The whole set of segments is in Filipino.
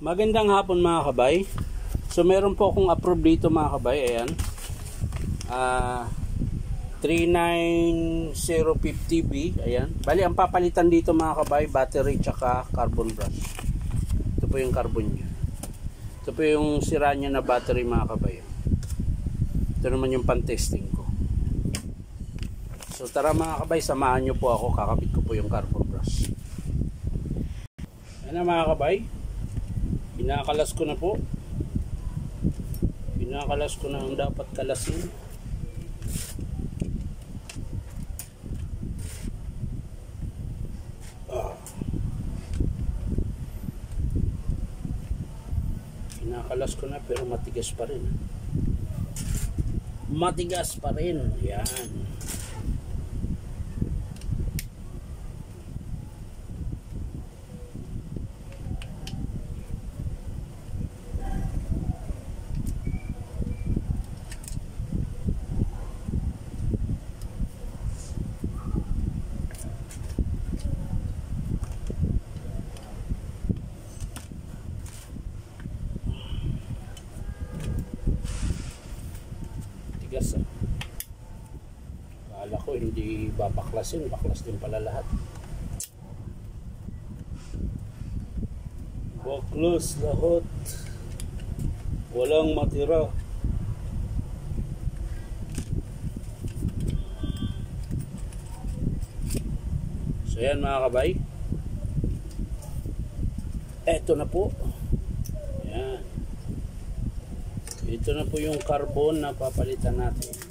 Magandang hapon mga kabay. So meron po akong approve dito mga kabay. Ayan. 39050B. Ayan. Bali ang papalitan dito mga kabay, battery tsaka carbon brush. Ito po yung carbon niya. Ito po yung sira niya na battery mga kabay. Ito naman yung pan-testing ko. So tara mga kabay, samahan nyo po ako. Kakabit ko po yung carbon brush. Ayan na mga kabay. Pinakalas ko na po. Pinakalas ko na ang dapat kalasin. Pinakalas ko na pero matigas pa rin. Matigas pa rin. Yan. Akala ko hindi babaklasin, baklas din pala lahat. Baklas lahat. Walang matira. So yan mga kabay. Eto na po. Yan. Ito na po yung carbon na papalitan natin.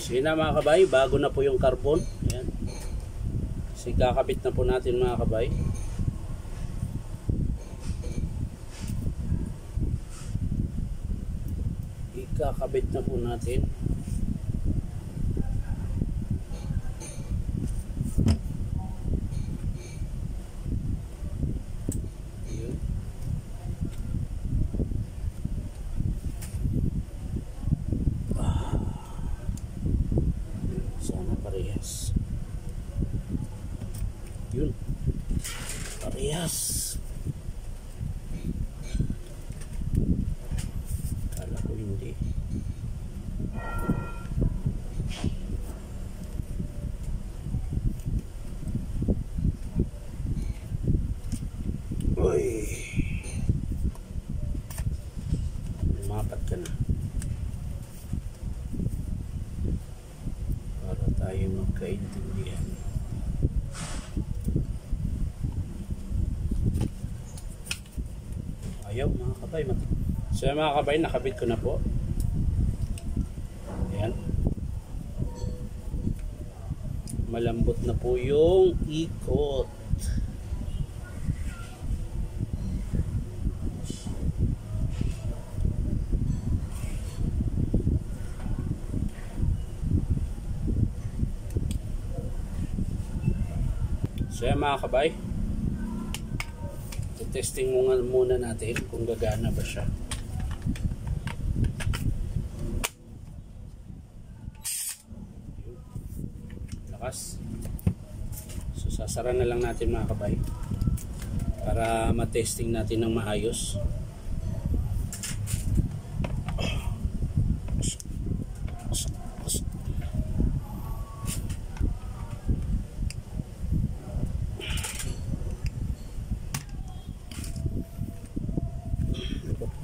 So yun na mga kabay, bago na po yung carbon. Ayan. So kakabit na po natin mga kabay. Ikakabit na po natin. Sana parehas. Yun. Parehas. Kala ko hindi. Uy. Lumapat ka na. Para tayo magkaintindihan. Ayaw mga kabay. So mga kabay, nakabit ko na po. Ayan. Malambot na po yung ikot. So yan mga kabay, testing muna natin kung gagana ba siya. Lakas. So sasara na lang natin mga kabay para matesting natin ng maayos.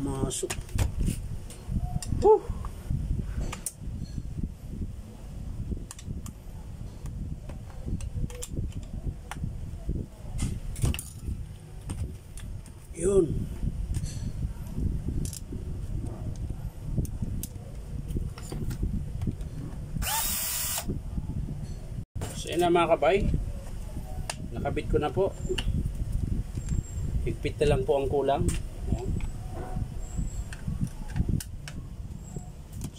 Masuk. Yun. So yun na mga kabay. Nakabit ko na po. Higpit na lang po ang kulang. Ayan.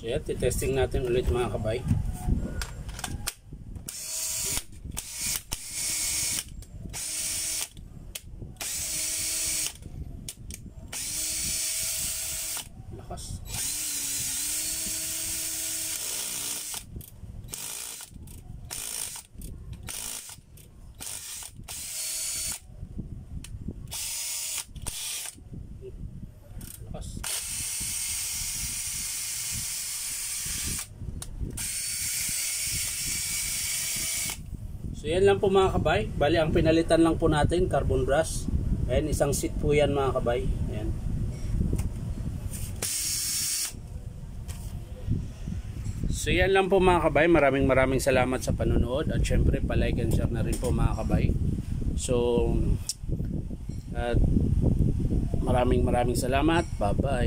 So yan, titesting natin ulit mga kabay. So yan lang po mga kabay. Bali ang pinalitan lang po natin carbon brush. Ayan, isang seat po yan mga kabay. Ayan. So yan lang po mga kabay. Maraming salamat sa panonood. At syempre pa-like and share na rin po mga kabay. So at maraming salamat. Bye bye.